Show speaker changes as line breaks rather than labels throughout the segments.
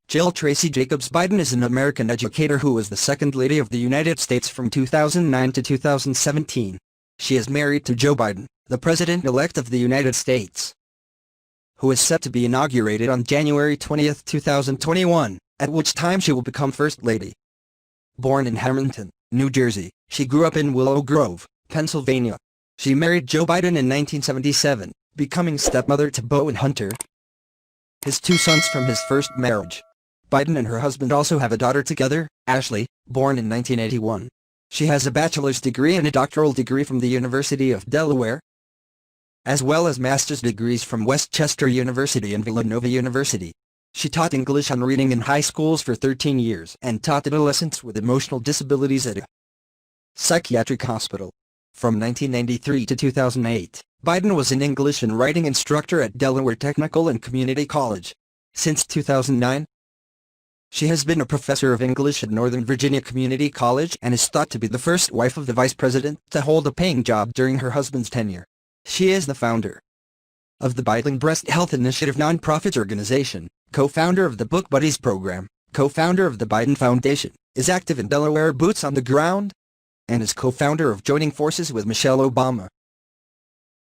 Jill Tracy Jacobs Biden is an American educator who was the Second Lady of the United States from 2009 to 2017. She is married to Joe Biden, the President-elect of the United States, who is set to be inaugurated on January 20, 2021, at which time she will become First Lady. Born in Hamilton, New Jersey, she grew up in Willow Grove, Pennsylvania. She married Joe Biden in 1977, becoming stepmother to Beau and Hunter, his two sons from his first marriage. Biden and her husband also have a daughter together, Ashley, born in 1981. She has a bachelor's degree and a doctoral degree from the University of Delaware, as well as master's degrees from West Chester University and Villanova University. She taught English and reading in high schools for 13 years and taught adolescents with emotional disabilities at a psychiatric hospital. From 1993 to 2008, Biden was an English and writing instructor at Delaware Technical and Community College. Since 2009, she has been a professor of English at Northern Virginia Community College and is thought to be the first wife of the vice president to hold a paying job during her husband's tenure. She is the founder of the Biden Breast Health Initiative nonprofit organization, co-founder of the Book Buddies program, co-founder of the Biden Foundation, is active in Delaware Boots on the Ground, and is co-founder of Joining Forces with Michelle Obama.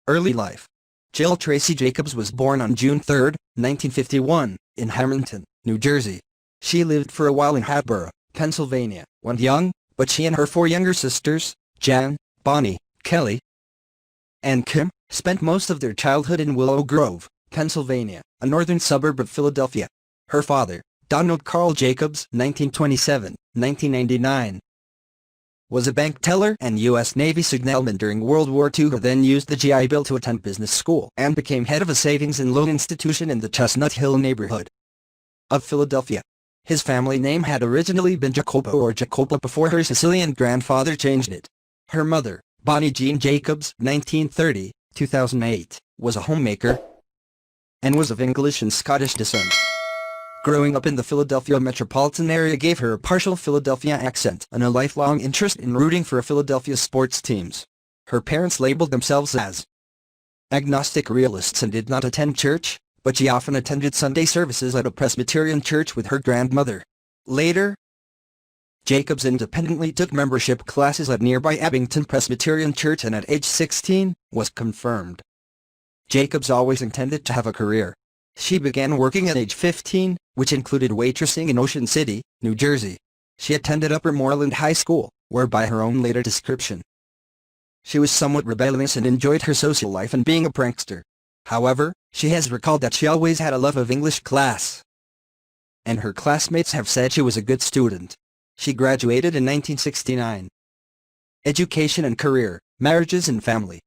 Early life. Jill Tracy Jacobs was born on June 3, 1951, in Hamilton, New Jersey. She lived for a while in Hatboro, Pennsylvania, when young, but she and her four younger sisters, Jan, Bonnie, Kelly, and Kim, spent most of their childhood in Willow Grove, Pennsylvania, a northern suburb of Philadelphia. Her father, Donald Carl Jacobs (1927–1999), was a bank teller and U.S. Navy signalman during World War II, who then used the GI Bill to attend business school and became head of a savings and loan institution in the Chestnut Hill neighborhood of Philadelphia. His family name had originally been Jacopo or Jacopa before her Sicilian grandfather changed it. Her mother, Bonnie Jean Jacobs (1930–2008), was a homemaker and was of English and Scottish descent. Growing up in the Philadelphia metropolitan area gave her a partial Philadelphia accent and a lifelong interest in rooting for Philadelphia sports teams. Her parents labeled themselves as agnostic realists and did not attend church, but she often attended Sunday services at a Presbyterian church with her grandmother. Later, Jacobs independently took membership classes at nearby Abington Presbyterian Church and at age 16, was confirmed. Jacobs always intended to have a career. She began working at age 15, which included waitressing in Ocean City, New Jersey. She attended Upper Moreland High School, where by her own later description, she was somewhat rebellious and enjoyed her social life and being a prankster. However, she has recalled that she always had a love of English class, and her classmates have said she was a good student. She graduated in 1969. Education and career, marriages and family.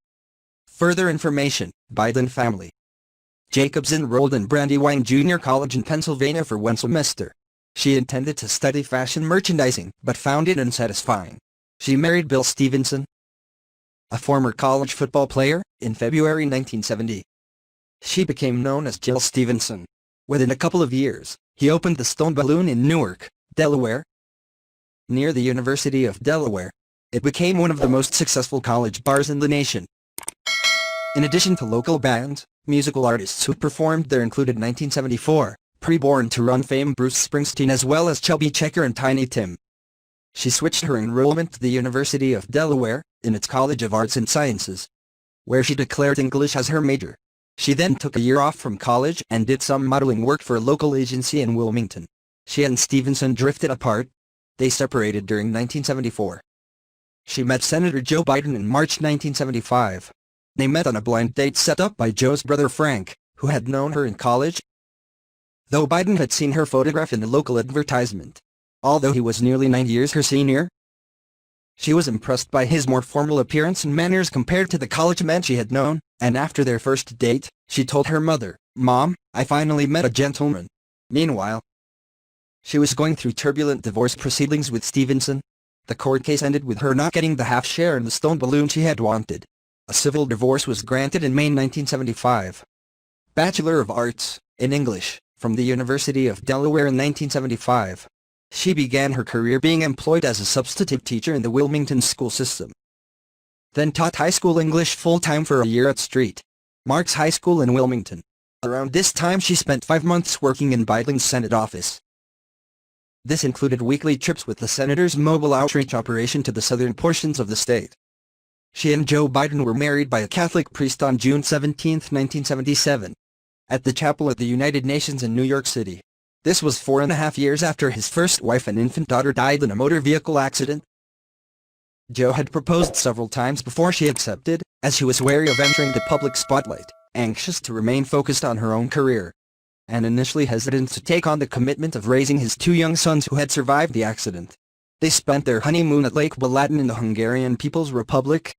Further information, Biden family. Jacobs enrolled in Brandywine Junior College in Pennsylvania for one semester. She intended to study fashion merchandising, but found it unsatisfying. She married Bill Stevenson, a former college football player, in February 1970. She became known as Jill Stevenson. Within a couple of years, he opened the Stone Balloon in Newark, Delaware, near the University of Delaware. It became one of the most successful college bars in the nation. In addition to local bands, musical artists who performed there included 1974, pre-Born to Run fame Bruce Springsteen as well as Chubby Checker and Tiny Tim. She switched her enrollment to the University of Delaware, in its College of Arts and Sciences, where she declared English as her major. She then took a year off from college and did some modeling work for a local agency in Wilmington. She and Stevenson drifted apart. They separated during 1974. She met Senator Joe Biden in March 1975. They met on a blind date set up by Joe's brother Frank, who had known her in college, though Biden had seen her photograph in a local advertisement. Although he was nearly 9 years her senior, she was impressed by his more formal appearance and manners compared to the college men she had known, and after their first date, she told her mother, "Mom, I finally met a gentleman." Meanwhile, she was going through turbulent divorce proceedings with Stevenson. The court case ended with her not getting the half share in the Stone Balloon she had wanted. A civil divorce was granted in May 1975. Bachelor of Arts, in English, from the University of Delaware in 1975. She began her career being employed as a substitute teacher in the Wilmington school system. Then taught high school English full-time for a year at St. Mark's High School in Wilmington. Around this time she spent 5 months working in Biden's Senate office. This included weekly trips with the senator's mobile outreach operation to the southern portions of the state. She and Joe Biden were married by a Catholic priest on June 17, 1977, at the chapel at the United Nations in New York City. This was 4.5 years after his first wife and infant daughter died in a motor vehicle accident. Joe had proposed several times before she accepted, as she was wary of entering the public spotlight, anxious to remain focused on her own career, and initially hesitant to take on the commitment of raising his 2 young sons who had survived the accident. They spent their honeymoon at Lake Balaton in the Hungarian People's Republic.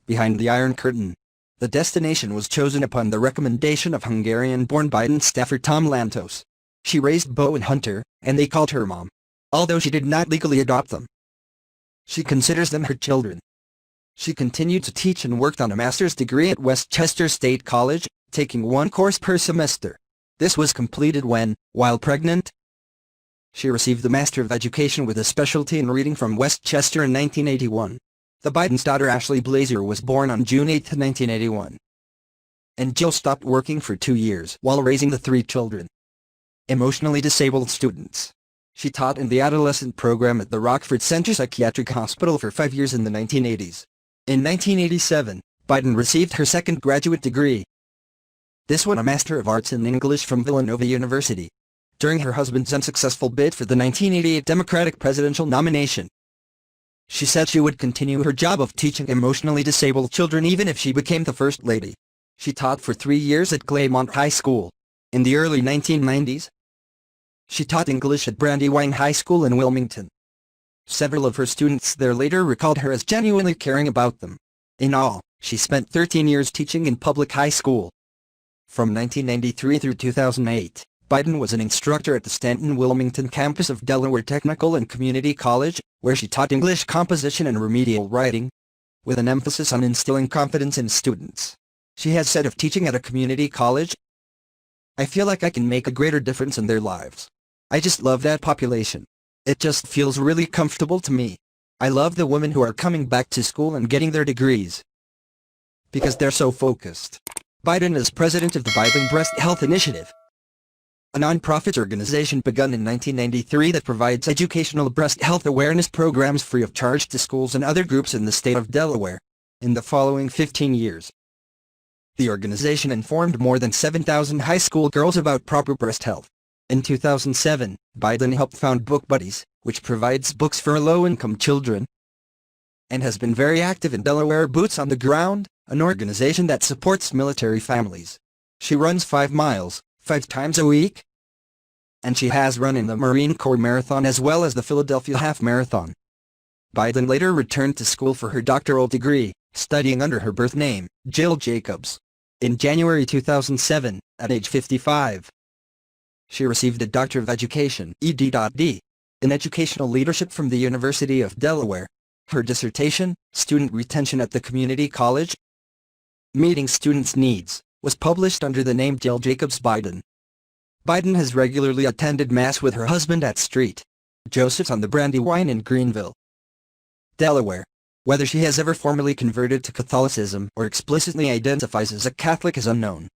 Behind the Iron Curtain, the destination was chosen upon the recommendation of Hungarian-born Biden staffer Tom Lantos. She raised Beau and Hunter, and they called her mom, although she did not legally adopt them. She considers them her children. She continued to teach and worked on a master's degree at Westchester State College, taking 1 course per semester. This was completed when, while pregnant, she received the Master of Education with a specialty in reading from Westchester in 1981. The Biden's daughter Ashley Blazer was born on June 8, 1981. And Jill stopped working for 2 years while raising the 3 children. Emotionally disabled students. She taught in the adolescent program at the Rockford Center Psychiatric Hospital for 5 years in the 1980s. In 1987, Biden received her second graduate degree. This one a Master of Arts in English from Villanova University, during her husband's unsuccessful bid for the 1988 Democratic presidential nomination. She said she would continue her job of teaching emotionally disabled children even if she became the First Lady. She taught for 3 years at Claymont High School. In the early 1990s, she taught English at Brandywine High School in Wilmington. Several of her students there later recalled her as genuinely caring about them. In all, she spent 13 years teaching in public high school. From 1993 through 2008, Biden was an instructor at the Stanton-Wilmington campus of Delaware Technical and Community College, where she taught English composition and remedial writing, with an emphasis on instilling confidence in students. She has said of teaching at a community college, "I feel like I can make a greater difference in their lives. I just love that population. It just feels really comfortable to me. I love the women who are coming back to school and getting their degrees, because they're so focused." Biden is president of the Biden Breast Health Initiative, a nonprofit organization begun in 1993 that provides educational breast health awareness programs free of charge to schools and other groups in the state of Delaware. In the following 15 years, the organization informed more than 7,000 high school girls about proper breast health. In 2007, Biden helped found Book Buddies, which provides books for low-income children, and has been very active in Delaware Boots on the Ground, an organization that supports military families. She runs 5 miles, 5 times a week, and she has run in the Marine Corps Marathon as well as the Philadelphia Half Marathon. Biden later returned to school for her doctoral degree, studying under her birth name, Jill Jacobs. In January 2007, at age 55, she received a Doctor of Education (ED.D.) in Educational Leadership from the University of Delaware. Her dissertation, Student Retention at the Community College, Meeting Students' Needs, was published under the name Jill Jacobs Biden. Biden has regularly attended Mass with her husband at St. Joseph's on the Brandywine in Greenville, Delaware. Whether she has ever formally converted to Catholicism or explicitly identifies as a Catholic is unknown.